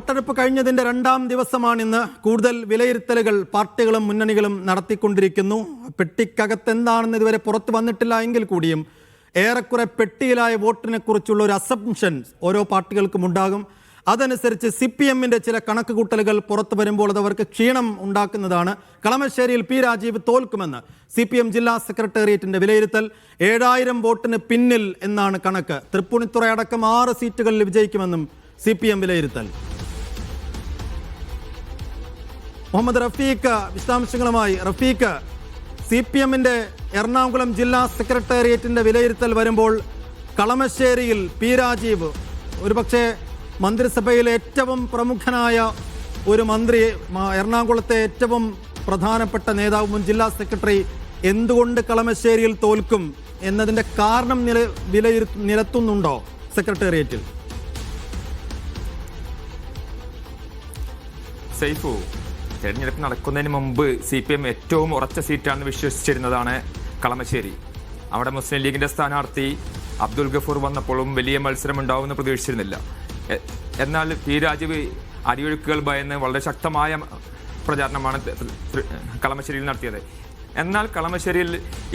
വോട്ടെടുപ്പ് കഴിഞ്ഞതിന്റെ രണ്ടാം ദിവസമാണിന്ന്. കൂടുതൽ വിലയിരുത്തലുകൾ പാർട്ടികളും മുന്നണികളും നടത്തിക്കൊണ്ടിരിക്കുന്നു. പെട്ടിക്കകത്ത് എന്താണെന്ന് ഇതുവരെ പുറത്തു വന്നിട്ടില്ല എങ്കിൽ കൂടിയും ഏറെക്കുറെ പെട്ടിയിലായ വോട്ടിനെ കുറിച്ചുള്ള ഒരു അസംപ്ഷൻ ഓരോ പാർട്ടികൾക്കും ഉണ്ടാകും. അതനുസരിച്ച് CPM-ന്റെ ചില കണക്കുകൂട്ടലുകൾ പുറത്തു വരുമ്പോൾ അത് അവർക്ക് ക്ഷീണം ഉണ്ടാക്കുന്നതാണ്. കളമശ്ശേരിയിൽ P. രാജീവ് തോൽക്കുമെന്ന് CPM ജില്ലാ സെക്രട്ടേറിയറ്റിന്റെ വിലയിരുത്തൽ. 7000 വോട്ടിന് പിന്നിൽ എന്നാണ് കണക്ക്. തൃപ്പൂണിത്തുറ അടക്കം 6 സീറ്റുകളിൽ വിജയിക്കുമെന്നും CPM വിലയിരുത്തൽ. മുഹമ്മദ് റഫീഖ് വിശദാംശങ്ങളുമായി. റഫീഖ്, CPM-ന്റെ എറണാകുളം ജില്ലാ സെക്രട്ടേറിയറ്റിന്റെ വിലയിരുത്തൽ വരുമ്പോൾ കളമശ്ശേരിയിൽ P. രാജീവ് ഒരുപക്ഷെ മന്ത്രിസഭയിലെ ഏറ്റവും പ്രമുഖനായ ഒരു മന്ത്രി, എറണാകുളത്തെ ഏറ്റവും പ്രധാനപ്പെട്ട നേതാവ്, മുൻ ജില്ലാ സെക്രട്ടറി എന്തുകൊണ്ട് കളമശ്ശേരിയിൽ തോൽക്കും എന്നതിന്റെ കാരണം നിരത്തുന്നുണ്ടോ സെക്രട്ടേറിയറ്റിൽ? സൈഫു, തെരഞ്ഞെടുപ്പ് നടക്കുന്നതിന് മുമ്പ് CPM ഏറ്റവും ഉറച്ച സീറ്റാണെന്ന് വിശ്വസിച്ചിരുന്നതാണ് കളമശ്ശേരി. അവിടെ മുസ്ലിം ലീഗിന്റെ സ്ഥാനാർത്ഥി അബ്ദുൽ ഗഫൂർ വന്നപ്പോഴും വലിയ മത്സരം ഉണ്ടാവുമെന്ന് പ്രതീക്ഷിച്ചിരുന്നില്ല. എന്നാൽ P. രാജീവ് അടിയൊഴുക്കുകൾ ഭയന്ന് വളരെ ശക്തമായ പ്രചാരണമാണ് കളമശ്ശേരിയിൽ നടത്തിയത്. എന്നാൽ കളമശ്ശേരിയിൽ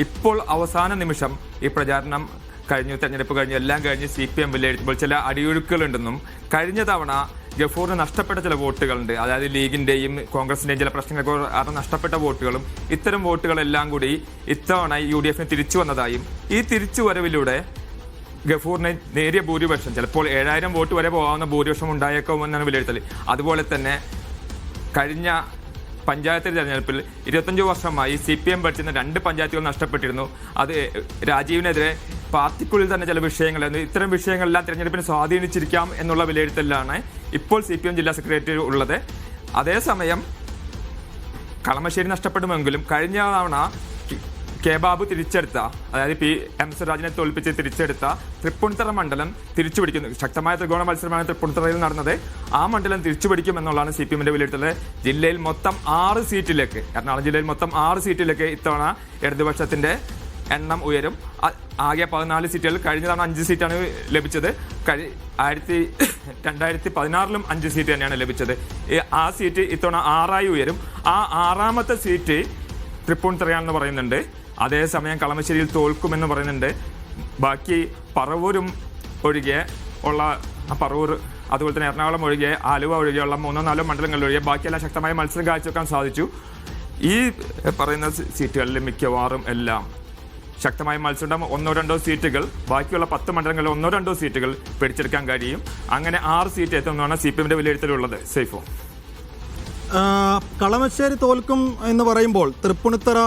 ഇപ്പോൾ അവസാന നിമിഷം ഈ പ്രചാരണം കഴിഞ്ഞു, തെരഞ്ഞെടുപ്പ് കഴിഞ്ഞു, എല്ലാം കഴിഞ്ഞ് CPM വിലയിരുത്തുമ്പോൾ ചില അടിയൊഴുക്കുകളുണ്ടെന്നും കഴിഞ്ഞ തവണ ഗഫൂറിന് നഷ്ടപ്പെട്ട ചില വോട്ടുകളുണ്ട്, അതായത് ലീഗിന്റെയും കോൺഗ്രസിന്റെയും ചില പ്രശ്നങ്ങൾക്ക് കാരണം നഷ്ടപ്പെട്ട വോട്ടുകളും ഇത്തരം വോട്ടുകളെല്ലാം കൂടി ഇത്തവണ UDF-ന് തിരിച്ചു വന്നതായും ഈ തിരിച്ചുവരവിലൂടെ ഗഫൂറിന് നേരിയ ഭൂരിപക്ഷം, ചിലപ്പോൾ 7000 വോട്ട് വരെ പോകാവുന്ന ഭൂരിപക്ഷം ഉണ്ടായേക്കുമെന്നാണ് വിലയിരുത്തൽ. അതുപോലെ തന്നെ കഴിഞ്ഞ പഞ്ചായത്ത് തെരഞ്ഞെടുപ്പിൽ 25 വർഷമായി CPM ഭരിച്ചിരുന്ന 2 പഞ്ചായത്തുകൾ നഷ്ടപ്പെട്ടിരുന്നു. അത് രാജീവിനെതിരെ പാർട്ടിക്കുള്ളിൽ തന്നെ ചില വിഷയങ്ങളായിരുന്നു. ഇത്തരം വിഷയങ്ങളെല്ലാം തെരഞ്ഞെടുപ്പിനെ സ്വാധീനിച്ചിരിക്കാം എന്നുള്ള വിലയിരുത്തലിലാണ് ഇപ്പോൾ CPM ജില്ലാ സെക്രട്ടറി ഉള്ളത്. അതേസമയം കളമശ്ശേരി നഷ്ടപ്പെടുമെങ്കിലും കഴിഞ്ഞ തവണ കെ ബാബു തിരിച്ചെടുത്ത, അതായത് PM രാജിനെ തോൽപ്പിച്ച് തിരിച്ചെടുത്ത തൃപ്പൂണിത്തുറ മണ്ഡലം തിരിച്ചുപിടിക്കുന്നു. ശക്തമായ ത്രികോണ മത്സരമാണ് തൃപ്പൂണിത്തുറയിൽ നടന്നത്. ആ മണ്ഡലം തിരിച്ചുപിടിക്കും എന്നുള്ളതാണ് CPM-ന്റെ വിലയിരുത്തൽ. ജില്ലയിൽ മൊത്തം 6 സീറ്റിലേക്ക്, എറണാകുളം ജില്ലയിൽ മൊത്തം 6 സീറ്റിലേക്ക് ഇത്തവണ ഇടതുപക്ഷത്തിന്റെ എണ്ണം ഉയരും. ആകെ 14 സീറ്റുകൾ. കഴിഞ്ഞ തവണ 5 സീറ്റാണ് ലഭിച്ചത്. 2016-ലും 5 സീറ്റ് തന്നെയാണ് ലഭിച്ചത്. ആ സീറ്റ് ഇത്തവണ 6ആയി ഉയരും. ആ 6ാമത്തെ സീറ്റ് തൃപ്പൂണിത്തുറയാണെന്ന് പറയുന്നുണ്ട്. അതേസമയം കളമശ്ശേരിയിൽ തോൽക്കുമെന്ന് പറയുന്നുണ്ട്. ബാക്കി പറവൂരും ഒഴികെ ഉള്ള, പറവൂർ അതുപോലെ തന്നെ എറണാകുളം ഒഴികെ ആലുവ ഒഴികെയുള്ള 3-4 മണ്ഡലങ്ങളിൽ ഒഴികെ ബാക്കിയെല്ലാം ശക്തമായ മത്സരം കാഴ്ചവെക്കാൻ സാധിച്ചു. ഈ പറയുന്ന സീറ്റുകളിൽ മിക്കവാറും എല്ലാം ശക്തമായ മത്സരം 1-2 സീറ്റുകൾ, ബാക്കിയുള്ള 10 മണ്ഡലങ്ങളിൽ 1-2 സീറ്റുകൾ പിടിച്ചെടുക്കാൻ കഴിയും. അങ്ങനെ 6 സീറ്റ് എത്തുന്നതാണ് CPM-ന്റെ വിലയിരുത്തലുള്ളത്. സേഫോ, കളമശ്ശേരി തോൽക്കും എന്ന് പറയുമ്പോൾ തൃപ്പൂണിത്തുറ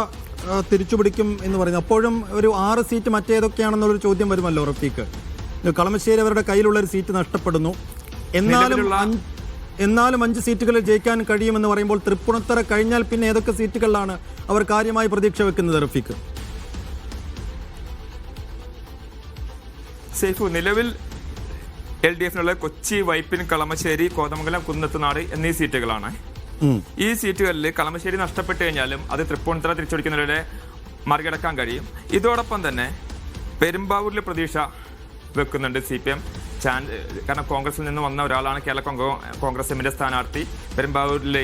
തിരിച്ചുപിടിക്കും എന്ന് പറയുന്നത്, അപ്പോഴും ഒരു 6 സീറ്റ് മറ്റേതൊക്കെയാണെന്നുള്ളൊരു ചോദ്യം വരുമല്ലോ റഫീഖ്. കളമശ്ശേരി അവരുടെ കയ്യിലുള്ളൊരു സീറ്റ് നഷ്ടപ്പെടുന്നു, എന്നാലും 5 സീറ്റുകളിൽ ജയിക്കാൻ കഴിയുമെന്ന് പറയുമ്പോൾ തൃപ്പൂണിത്തുറ കഴിഞ്ഞാൽ പിന്നെ ഏതൊക്കെ സീറ്റുകളിലാണ് അവർ കാര്യമായി പ്രതീക്ഷ വെക്കുന്നത് റഫീഖ്? സേഫു, നിലവിൽ LDF-നുള്ള കൊച്ചി, വൈപ്പിൻ, കളമശ്ശേരി, കോതമംഗലം, കുന്നത്തുനാട് എന്നീ സീറ്റുകളാണ്. ഈ സീറ്റുകളിൽ കളമശ്ശേരി നഷ്ടപ്പെട്ടു കഴിഞ്ഞാലും അത് തൃപ്പൂണിത്തുറ തിരിച്ചുപിടിക്കുന്നവരുടെ മറികടക്കാൻ കഴിയും. ഇതോടൊപ്പം തന്നെ പെരുമ്പാവൂരിൽ പ്രതീക്ഷ വെക്കുന്നുണ്ട് CPM. കാരണം കോൺഗ്രസിൽ നിന്ന് വന്ന ഒരാളാണ് കേരള കോൺഗ്രസ് എമ്മിന്റെ സ്ഥാനാർത്ഥി. പെരുമ്പാവൂരിൽ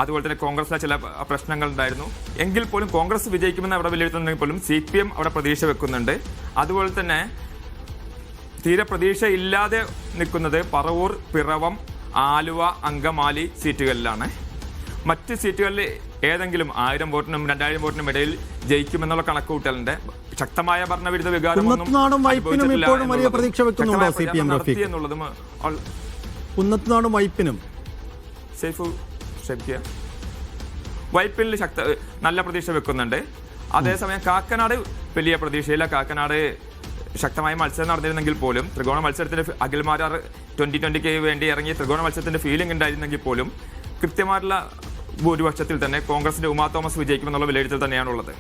അതുപോലെ തന്നെ കോൺഗ്രസിലെ ചില പ്രശ്നങ്ങൾ ഉണ്ടായിരുന്നു. എങ്കിൽ പോലും കോൺഗ്രസ് വിജയിക്കുമെന്ന് അവിടെ വിലയിരുത്തുന്നെങ്കിൽ പോലും CPM അവിടെ പ്രതീക്ഷ വെക്കുന്നുണ്ട്. അതുപോലെ തന്നെ തീരെ പ്രതീക്ഷയില്ലാതെ നിൽക്കുന്നത് പറവൂർ, പിറവം, ആലുവ, അങ്കമാലി സീറ്റുകളിലാണ്. മറ്റ് സീറ്റുകളിൽ ഏതെങ്കിലും 1000 വോട്ടിനും 2000 വോട്ടിനും ഇടയിൽ ജയിക്കുമെന്നുള്ള കണക്കുകൂട്ടലുണ്ട്. ശക്തമായ ഭരണവിരുദ്ധ വികാരമൊന്നും വൈപ്പിനിൽ നല്ല പ്രതീക്ഷ വെക്കുന്നുണ്ട്. അതേസമയം കാക്കനാട് വലിയ പ്രതീക്ഷയില്ല. കാക്കനാട് ശക്തമായ മത്സരം നടന്നിരുന്നെങ്കിൽ പോലും, ത്രികോണ മത്സരത്തിന്റെ അഖിൽമാരാർ 2020-ക്ക് വേണ്ടി ഇറങ്ങിയ ത്രികോണ മത്സരത്തിന്റെ ഫീലിംഗ് ഉണ്ടായിരുന്നെങ്കിൽ പോലും കൃത്യമായിട്ടുള്ള ഭൂരിപക്ഷത്തിൽ തന്നെ കോൺഗ്രസിന്റെ ഉമാ തോമസ് വിജയിക്കുമെന്നുള്ള വിലയിരുത്തൽ തന്നെയാണുള്ളത്.